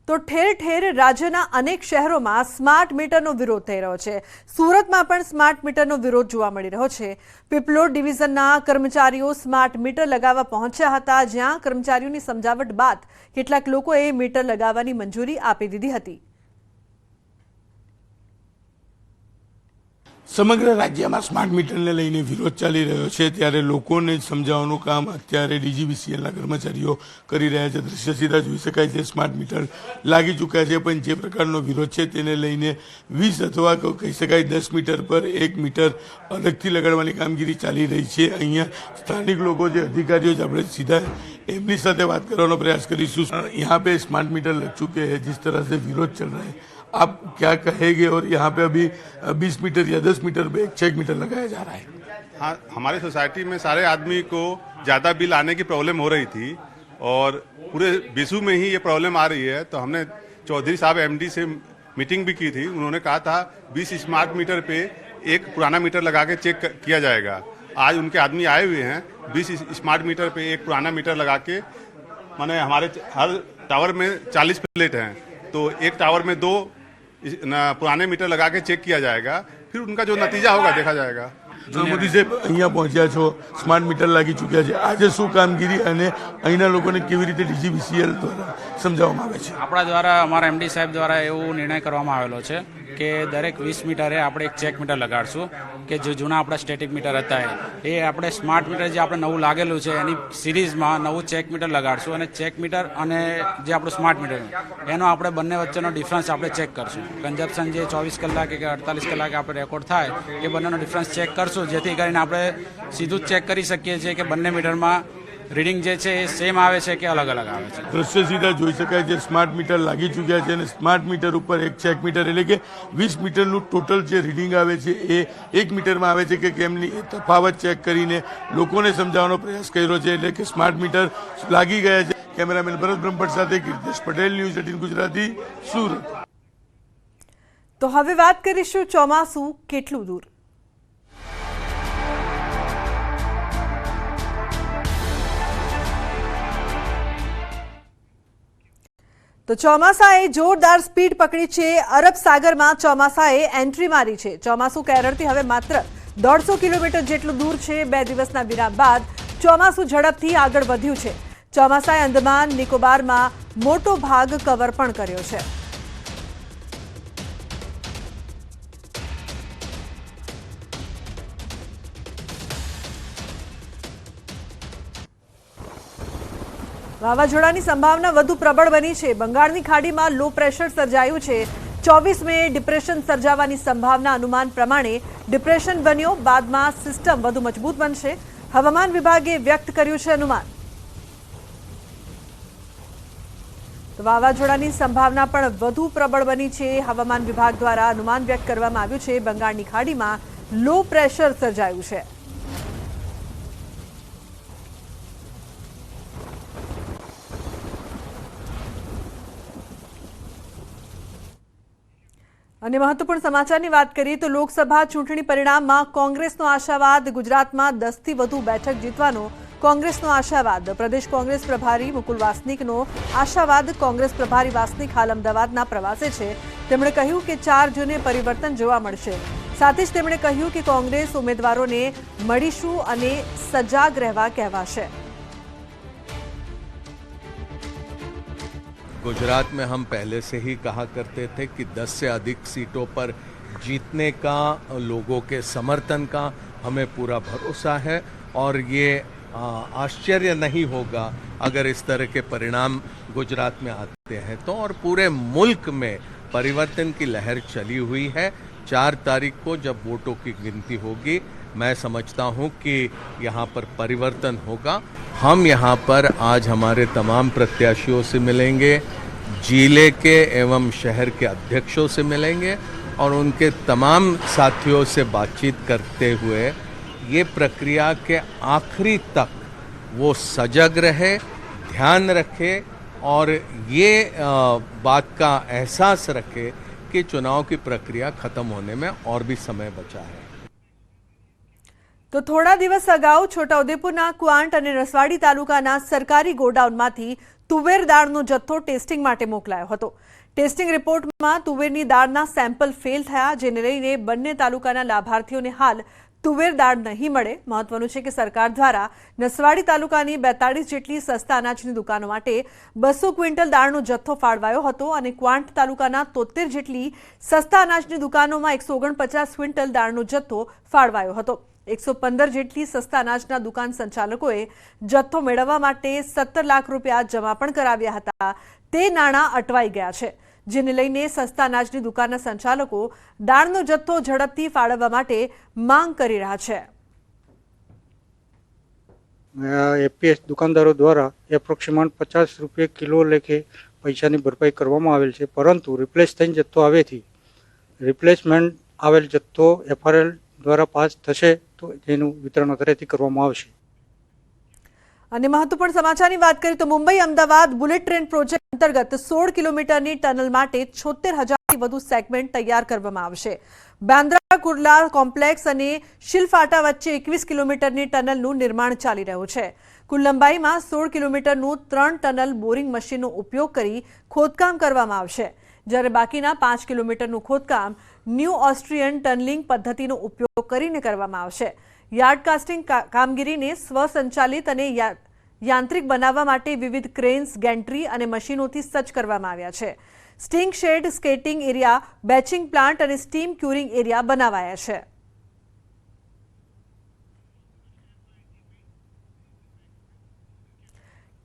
તો ઠેર ઠેર રાજ્યના અનેક શહેરોમાં સ્માર્ટ મીટરનો વિરોધ થઈ રહ્યો છે। સુરતમાં પણ સ્માર્ટ મીટરનો વિરોધ જોવા મળી રહ્યો છે। પીપલોદ ડિવિઝનના કર્મચારીઓ સ્માર્ટ મીટર લગાવવા પહોંચ્યા હતા, જ્યાં કર્મચારીઓની સમજાવટ બાદ કેટલાક લોકોએ મીટર લગાવવાની મંજૂરી આપી દીધી હતી। સમગ્ર રાજ્યમાં સ્માર્ટ મીટરને લઈને વિરોધ ચાલી રહ્યો છે, ત્યારે લોકોને સમજાવવાનું કામ અત્યારે ડીજીવીસીએલના કર્મચારીઓ કરી રહ્યા છે। દ્રશ્ય સીધા જોઈ શકાય છે, સ્માર્ટ મીટર લાગી ચૂક્યા છે, પણ જે પ્રકારનો વિરોધ છે તેને લઈને 20 અથવા કહી શકાય 10 મીટર પર 1 મીટર અલગથી લગાડવાની કામગીરી ચાલી રહી છે। અહીંયા સ્થાનિક લોકો જે અધિકારીઓ છે, આપણે સીધા એમની સાથે વાત કરવાનો પ્રયાસ કરીશું। यहाँ पे स्मार्ट मीटर लग चुके हैं, जिस तरह से विरोध चल रहा है, आप क्या कहेंगे? और यहाँ पे अभी 20 मीटर या 10 मीटर पे 6 मीटर लगाया जा रहा है। हाँ, हमारे सोसाइटी में सारे आदमी को ज़्यादा बिल आने की प्रॉब्लम हो रही थी और पूरे विश्व में ही ये प्रॉब्लम आ रही है। तो हमने चौधरी साहब एमडी से मीटिंग भी की थी। उन्होंने कहा था 20 स्मार्ट मीटर पे एक पुराना मीटर लगा के चेक किया जाएगा। आज उनके आदमी आए हुए हैं, 20 स्मार्ट मीटर पे एक पुराना मीटर लगा के, माने हमारे हर टावर में 40 प्लेट हैं, तो एक टावर में 2 पुराने मीटर लगा के चेक किया जाएगा। फिर उनका जो नतीजा होगा देखा जाएगा। મોદી સાહેબ અહીંયા પહોંચ્યા છો, સ્માર્ટ મીટર લાગી ચૂક્યા છે, આજે શું કામગીરી અને અહીંના લોકોને કેવી રીતે ડીજીવીસીએલ દ્વારા સમજાવવામાં આવે છે? આપણા દ્વારા અમારા એમડી સાહેબ દ્વારા એવું નિર્ણય કરવામાં આવેલો છે કે દરેક 20 મીટરે આપણે એક ચેક મીટર લગાડશું, કે જે જૂના આપણા સ્ટેટિક મીટર હતા એ આપણે સ્માર્ટ મીટર જે આપણે નવું લાગેલું છે એની સિરીઝમાં નવું ચેક મીટર લગાડશું, અને ચેક મીટર અને જે આપણું સ્માર્ટ મીટર એનો આપણે બંને વચ્ચેનો ડિફરન્સ આપણે ચેક કરશું। કન્ઝપ્શન જે 24 કલાકે કે 48 કલાકે આપણે રેકોર્ડ થાય એ બંનેનો ડિફરન્સ ચેક કરશું, જેથી કરીને આપણે સીધું જ ચેક કરી શકીએ છીએ કે બંને મીટરમાં રીડિંગ જે છે એ સેમ આવે છે કે અલગ અલગ આવે છે। દ્રશ્ય સીધા જોઈ શકાય છે, સ્માર્ટ મીટર લાગી ચૂક્યા છે અને સ્માર્ટ મીટર ઉપર એક ચેક મીટર, એટલે કે 20 મીટરનું ટોટલ જે રીડિંગ આવે છે એ 1 મીટરમાં આવે છે કે કેમની, એ તફાવત ચેક કરીને લોકોને સમજાવવાનો પ્રયાસ કર્યો છે, એટલે કે સ્માર્ટ મીટર લાગી ગયા છે। કેમેરામેન ભરત બ્રહ્મભટ્ટ સાથે કીર્તિશ પટેલ, ન્યૂઝ 18 ગુજરાતી, સુરત। તો હવે વાત કરીશું ચોમાસું કેટલું દૂર। તો ચોમાસાએ જોરદાર સ્પીડ પકડી છે। અરબ સાગરમાં ચોમાસાએ એન્ટ્રી મારી છે। ચોમાસું કેરળથી હવે માત્ર 150 કિલોમીટર જેટલું દૂર છે। 2 દિવસના વિરામ બાદ ચોમાસું ઝડપથી આગળ વધ્યું છે। ચોમાસાએ અંદમાન નિકોબારમાં મોટો ભાગ કવર પણ કર્યો છે। વાવાઝોડાની સંભાવના વધુ પ્રબળ બની છે। બંગાળની ખાડીમાં લો પ્રેશર સર્જાયું છે। 24 મે ડિપ્રેશન સર્જાવાની સંભાવના। અનુમાન પ્રમાણે ડિપ્રેશન બન્યો, બાદમાં સિસ્ટમ વધુ મજબૂત બનશે। હવામાન વિભાગે વ્યક્ત કર્યું છે અનુમાન। તો વાવાઝોડાની સંભાવના પણ વધુ પ્રબળ બની છે। હવામાન વિભાગ દ્વારા અનુમાન વ્યક્ત કરવામાં આવ્યું છે। બંગાળની ખાડીમાં લો પ્રેશર સર્જાયું છે। અને મહત્વપૂર્ણ સમાચારની વાત કરીએ તો લોકસભા ચૂંટણી પરિણામમાં કોંગ્રેસનો આશાવાદ। ગુજરાતમાં 10 થી વધુ બેઠક જીતવાનો કોંગ્રેસનો આશાવાદ। પ્રદેશ કોંગ્રેસ પ્રભારી મુકુલ વાસનિકનો આશાવાદ। કોંગ્રેસ પ્રભારી વાસનિક હાલ અમદાવાદના પ્રવાસે છે। તેમણે કહ્યું કે 4 જૂને પરિવર્તન જોવા મળશે। સાથે જ તેમણે કહ્યું કે કોંગ્રેસ ઉમેદવારોને મળીશું અને સજાગ રહેવા કહેવાશે। गुजरात में हम पहले से ही कहा करते थे कि 10 से अधिक सीटों पर जीतने का लोगों के समर्थन का हमें पूरा भरोसा है और ये आश्चर्य नहीं होगा अगर इस तरह के परिणाम गुजरात में आते हैं तो। और पूरे मुल्क में परिवर्तन की लहर चली हुई है। 4 तारीख को जब वोटों की गिनती होगी, मैं समझता हूं कि यहाँ पर परिवर्तन होगा। हम यहाँ पर आज हमारे तमाम प्रत्याशियों से मिलेंगे, जिले के एवं शहर के अध्यक्षों से मिलेंगे और उनके तमाम साथियों से बातचीत करते हुए ये प्रक्रिया के आखिरी तक वो सजग रहे, ध्यान रखे और ये बात का एहसास रखे कि चुनाव की प्रक्रिया खत्म होने में और भी समय बचा है। તો થોડા દિવસ અગાઉ છોટાઉદેપુરના ક્વાંટ અને રસવાડી તાલુકાના સરકારી ગોડાઉનમાંથી તુવેર દાળનો જથ્થો ટેસ્ટિંગ માટે મોકલાયો હતો. ટેસ્ટિંગ રિપોર્ટમાં તુવેરની દાળના સેમ્પલ ફેલ થયા, જેને લઈને બંને તાલુકાના લાભાર્થીઓને હાલ તુવેર દાળ નહીં મળે. મહત્વનું છે કે સરકાર દ્વારા નસવાડી તાલુકાની 42 જેટલી સસ્તા અનાજની દુકાનો માટે 200 ક્વિન્ટલ દાળનો જથ્થો ફાળવાયો હતો અને ક્વાંટ તાલુકાના 73 જેટલી સસ્તા અનાજની દુકાનોમાં 149 ક્વિન્ટલ દાળનો જથ્થો ફાળવાયો હતો. 115 જેટલી સસ્તા અનાજના દુકાન સંચાલકોએ જથ્થો મેળવવા માટે 17 લાખ રૂપિયા જમા પણ કરાવ્યા હતા. તે નાણાં અટવાઈ ગયા છે, જેને લઈને સસ્તા અનાજની દુકાનના સંચાલકો દાળનો જથ્થો ઝડપથી ફાળવવા માટે માંગ કરી રહ્યા છે. એપીએસ દુકાનદારો દ્વારા એપ્રોક્સિમેટ 50 રૂપિયા કિલો લેખે પૈસાની ભરપાઈ કરવામાં આવેલ છે, પરંતુ રિપ્લેસ થઈને જથ્થો આવેથી રિપ્લેસમેન્ટ આવેલ જથ્થો એફઆરએલ દ્વારા પાસ થશે તો તેનું વિતરણ અત્યારેથી કરવામાં આવશે. અને મહત્વપૂર્ણ સમાચારની વાત કરીએ તો Mumbai Ahmedabad bullet train project અંતર્ગત 16 કિલોમીટરની ટનલ માટે 76,000થી વધુ સેગમેન્ટ તૈયાર કરવામાં આવશે. બાંદ્રા કુર્લા કોમ્પ્લેક્સ અને શિલફાટા વચ્ચે 21 કિલોમીટરની ટનલનું નિર્માણ ચાલી રહ્યું છે. કુલ લંબાઈમાં 16 કિલોમીટરનું 3 ટનલ બોરિંગ મશીનનો ઉપયોગ કરી ખોદકામ કરવામાં આવશે, જ્યારે બાકીના 5 કિલોમીટરનું ખોદકામ ન્યૂ ઓસ્ટ્રિયન ટનલિંગ પદ્ધતિનો ઉપયોગ કરીને કરવામાં આવશે. યાર્ડ કાસ્ટિંગ કામગીરીને સ્વસંચાલિત અને યાંત્રિક બનાવવા માટે વિવિધ ક્રેન્સ, ગેન્ટ્રી અને મશીનોથી સજ્જ કરવામાં આવ્યા છે. Sting shed, skating area, batching plant અને સ્ટીમ ક્યુરિંગ એરિયા બનાવાયા છે.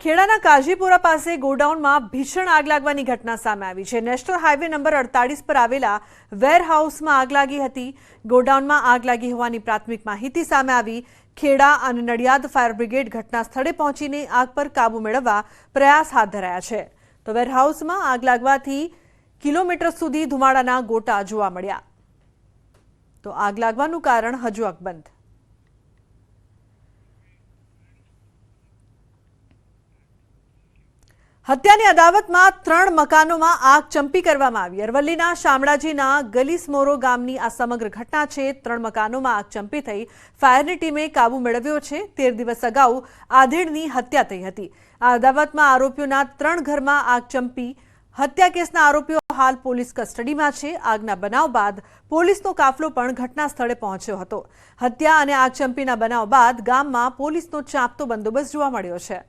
ખેડાના કાજીપુરા પાસે ગોડાઉનમાં ભીષણ આગ લાગવાની ઘટના સામે આવી છે. નેશનલ હાઈવે નંબર 48 પર આવેલા વેરહાઉસમાં આગ લાગી હતી. ગોડાઉનમાં આગ લાગી હોવાની પ્રાથમિક માહિતી સામે આવી. ખેડા અને નડિયાદ ફાયર બ્રિગેડ ઘટના સ્થળે પહોંચીને આગ પર કાબુ મેળવવા પ્રયાસ હાથ ધરાયા છે. તો વેરહાઉસમાં આગ લાગવાથી કિલોમીટર સુધી ધુમાડાના ગોટા જોવા મળ્યા. તો આગ લાગવાનું કારણ હજુ અકબંધ. હત્યાની અદાવતમાં 3 મકાનોમાં આગ ચંપી કરવામાં આવી. અરવલ્લીના શામળાજીના ગલીસમોરો ગામની આ સમગ્ર ઘટના છે. 3 મકાનોમાં આગ ચંપી થઈ ફાયરની ટીમે કાબુ મેળવ્યો છે. 13 દિવસ અગાઉ આધેડની હત્યા થઈ હતી. આ અદાવતમાં આરોપીઓના 3 ઘરમાં આગ ચંપી. હત્યા કેસના આરોપીઓ હાલ પોલીસ કસ્ટડીમાં છે. આગના બનાવ બાદ પોલીસનો કાફલો પણ ઘટના સ્થળે પહોંચ્યો હતો. હત્યા અને આગ ચંપીના બનાવ બાદ ગામમાં પોલીસનો ચાંપતો બંદોબસ્ત જોવા મળ્યો છે.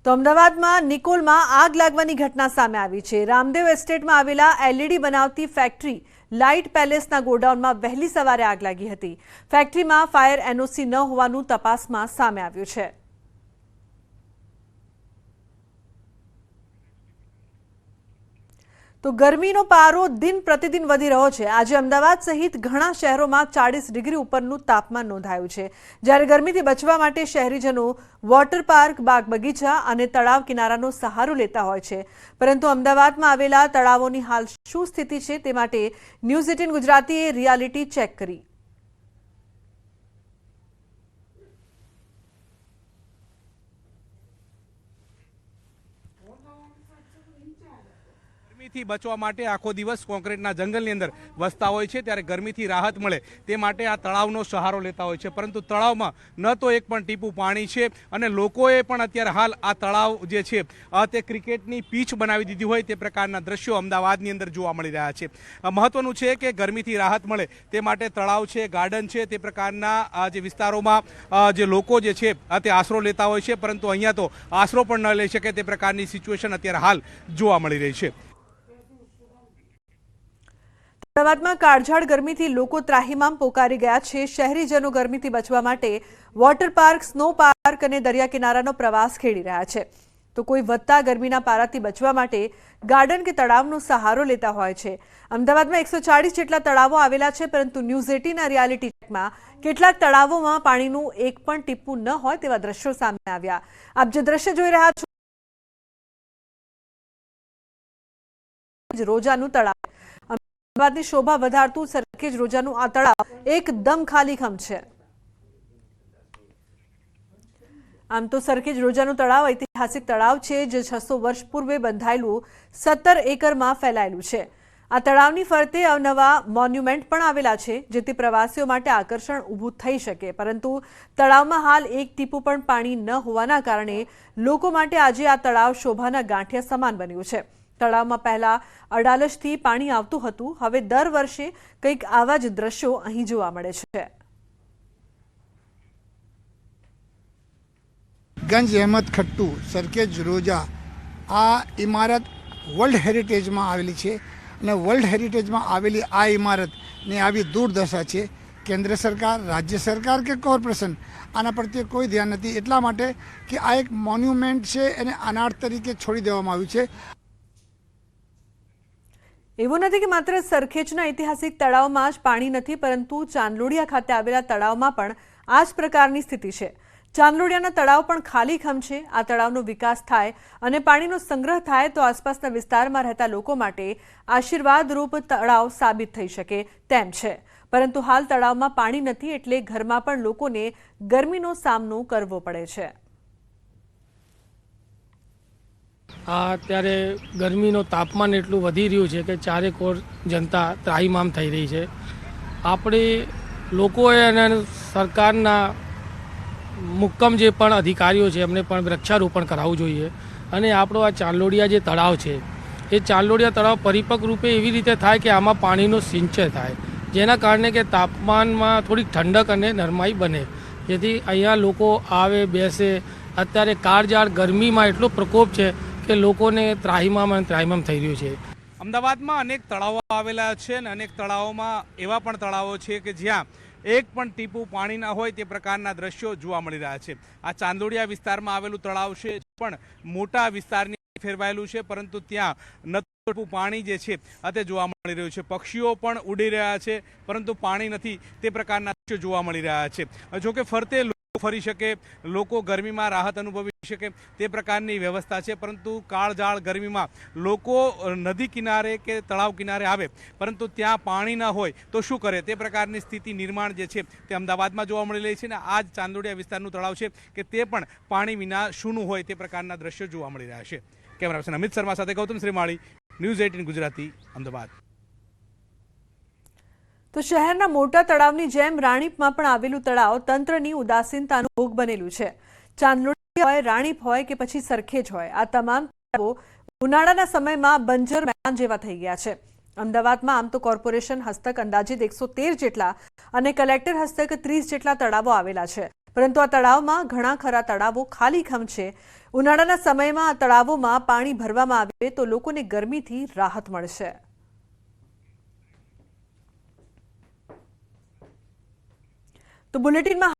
તો અમદાવાદમાં નિકોલમાં આગ લાગવાની ઘટના સામે આવી છે. રામદેવ એસ્ટેટમાં આવેલા એલઈડી બનાવતી ફેક્ટરી લાઇટ પેલેસના ગોડાઉનમાં વહેલી સવારે આગ લાગી હતી. ફેક્ટરીમાં ફાયર એનઓસી ન હોવાનું તપાસમાં સામે આવ્યું છે. તો ગરમીનો પારો દિન પ્રતિદિન વધી રહ્યો છે. આજે અમદાવાદ સહિત ઘણા શહેરોમાં 40 ડિગ્રી ઉપરનું તાપમાન નોંધાયું છે. જ્યારે ગરમીથી બચવા માટે શહેરીજનો વોટર પાર્ક, બાગ બગીચા અને તળાવ કિનારાનો સહારો લેતા હોય છે. પરંતુ અમદાવાદમાં આવેલા તળાવોની હાલ શું સ્થિતિ છે તે માટે ન્યૂઝ 18 ગુજરાતીએ રિયાલિટી ચેક કરી. ગરમીથી બચવા માટે આખો દિવસ કોન્ક્રીટના જંગલની અંદર વસતા હોય છે, ત્યારે ગરમીથી રાહત મળે તે માટે આ તળાવનો સહારો લેતા હોય છે. પરંતુ તળાવમાં ન તો એક પણ ટીપું પાણી છે અને લોકોએ પણ અત્યારે હાલ આ તળાવ જે છે તે ક્રિકેટની પીચ બનાવી દીધી હોય તે પ્રકારના દ્રશ્યો અમદાવાદની અંદર જોવા મળી રહ્યા છે. મહત્વનું છે કે ગરમીથી રાહત મળે તે માટે તળાવ છે, ગાર્ડન છે, તે પ્રકારના જે વિસ્તારોમાં જે લોકો જે છે તે આશરો લેતા હોય છે, પરંતુ અહીંયા તો આશરો પણ ન લઈ શકે તે પ્રકારની સિચ્યુએશન અત્યારે હાલ જોવા મળી રહી છે. અમદાવાદમાં કાળઝાળ ગરમીથી લોકો ત્રાહિમામ પોકારી ગયા છે. શહેરીજનો ગરમીથી બચવા માટે વોટર પાર્ક, સ્નો પાર્ક અને દરિયા કિનારાનો પ્રવાસ ખેડી રહ્યા છે. તો કોઈ વધતા ગરમીના પારાથી બચવા માટે ગાર્ડન કે તળાવનો સહારો લેતા હોય છે. અમદાવાદમાં 140 જેટલા તળાવો આવેલા છે, પરંતુ ન્યૂઝ 18ના રિયાલિટી ચેકમાં કેટલાક તળાવોમાં પાણીનું એક પણ ટીપું ન હોય તેવા દ્રશ્યો સામે આવ્યા. આપ જે દ્રશ્ય જોઈ રહ્યા છો રોજાનું તળાવ. અમદાવાદની શોભા વધારતું સરખેજ રોજાનું આ તળાવ એકદમ ખાલીખમ છે. આમ તો સરખેજ રોજાનું તળાવ ઐતિહાસિક તળાવ છે જે 600 વર્ષ પૂર્વે બંધાયેલું 17 એકરમાં ફેલાયેલું છે। આ તળાવની ફરતે અવનવા મોન્યુમેન્ટ પણ આવેલા છે જેથી પ્રવાસીઓ માટે આકર્ષણ ઊભું થઈ શકે, પરંતુ તળાવમાં હાલ એક ટીપું પણ પાણી ન હોવાના કારણે લોકો માટે આજે આ તળાવ શોભાના ગાંઠિયા સમાન બન્યું છે। તળાવમાં પહેલા અડાલજથી પાણી આવતું હતું, હવે દર વર્ષે કંઈક આવા જ દ્રશ્યો અહીં જોવા મળે છે। ગંજ અહેમદ ખટ્ટુ સરખેજ રોજા આ ઇમારત વર્લ્ડ હેરિટેજમાં આવેલી છે અને વર્લ્ડ હેરિટેજમાં આવેલી આ ઇમારતની આવી દુર્દશા છે। કેન્દ્ર સરકાર, રાજ્ય સરકાર કે કોર્પોરેશન આના પ્રત્યે કોઈ ધ્યાન નથી, એટલા માટે કે આ એક મોન્યુમેન્ટ છે એને અનાથ તરીકે છોડી દેવામાં આવ્યું છે। એવું નથી કે માત્ર સરખેજના ઐતિહાસિક તળાવમાં જ પાણી નથી, પરંતુ ચાંદલોડિયા ખાતે આવેલા તળાવમાં પણ આ જ પ્રકારની સ્થિતિ છે। ચાંદલોડિયાના તળાવ પણ ખાલીખમ છે। આ તળાવનો વિકાસ થાય અને પાણીનો સંગ્રહ થાય તો આસપાસના વિસ્તારમાં રહેતા લોકો માટે આશીર્વાદરૂપ તળાવ સાબિત થઈ શકે તેમ છે, પરંતુ હાલ તળાવમાં પાણી નથી એટલે ઘરમાં પણ લોકોને ગરમીનો સામનો કરવો પડે છે। આ અત્યારે ગરમીનું તાપમાન એટલું વધી રહ્યું છે કે ચારેકોર જનતા ત્રાહિમામ થઈ રહી છે। આપણે લોકોએ અને સરકારના મુક્કમ જે પણ અધિકારીઓ છે એમને પણ વૃક્ષારોપણ કરાવવું જોઈએ અને આપણો આ ચાંદલોડિયા જે તળાવ છે એ ચાંદલોડિયા તળાવ પરિપક્વ રૂપે એવી રીતે થાય કે આમાં પાણીનો સિંચય થાય, જેના કારણે કે તાપમાનમાં થોડીક ઠંડક અને નરમાઈ બને, જેથી અહીંયા લોકો આવે બેસે। અત્યારે કાળઝાળ ગરમીમાં એટલો પ્રકોપ છે કે લોકોને ત્રાહિમામ થઈ રહ્યું છે। અમદાવાદમાં અનેક તળાવો આવેલા છે અને અનેક તળાવોમાં એવા પણ તળાવો છે કે જ્યાં એક પણ ટીપું પાણી ના હોય તે પ્રકારના દ્રશ્યો જોવા મળી રહ્યા છે। આ ચાંદોડિયા વિસ્તારમાં આવેલું તળાવ છે પણ મોટા વિસ્તારની ફેરવાયેલું છે, પરંતુ ત્યાં નતું પાણી જે છે તે જોવા મળી રહ્યું છે। પક્ષીઓ પણ ઉડી રહ્યા છે પરંતુ પાણી નથી તે પ્રકારના દ્રશ્યો જોવા મળી રહ્યા છે। જોકે ફરતે ફરી શકે, લોકો ગરમીમાં રાહત અનુભવી શકે તે પ્રકારની વ્યવસ્થા છે, પરંતુ કાળઝાળ ગરમીમાં લોકો નદી કિનારે કે તળાવ કિનારે આવે પરંતુ ત્યાં પાણી ન હોય તો શું કરે તે પ્રકારની સ્થિતિ નિર્માણ જે છે તે અમદાવાદમાં જોવા મળી રહી છે અને આ જ ચાંદોડિયા વિસ્તારનું તળાવ છે કે તે પણ પાણી વિના શૂનું હોય તે પ્રકારના દ્રશ્યો જોવા મળી રહ્યા છે। કેમેરા પર્સન અમિત શર્મા સાથે ગૌતમ શ્રીમાળી, ન્યૂઝ 18 ગુજરાતી, અમદાવાદ। તો શહેરના મોટા તળાવની જેમ રાણીપમાં પણ આવેલું તળાવ તંત્રની ઉદાસીનતાનો ભોગ બનેલું છે। ચાંદલોડિયા હોય, રાણીપ હોય કે પછી સરખેજ હોય, આ તમામ તળાવો ઉનાળાના સમયમાં બંજર મેદાન જેવા થઈ ગયા છે। અમદાવાદમાં આમ તો કોર્પોરેશન હસ્તક અંદાજિત 113 જેટલા અને કલેક્ટર હસ્તક 30 જેટલા તળાવો આવેલા છે, પરંતુ આ તળાવમાં ઘણા ખરા તળાવો ખાલીખમ છે। ઉનાળાના સમયમાં આ તળાવોમાં પાણી ભરવામાં આવે તો લોકોને ગરમીથી રાહત મળશે। તો બુલેટિનમાં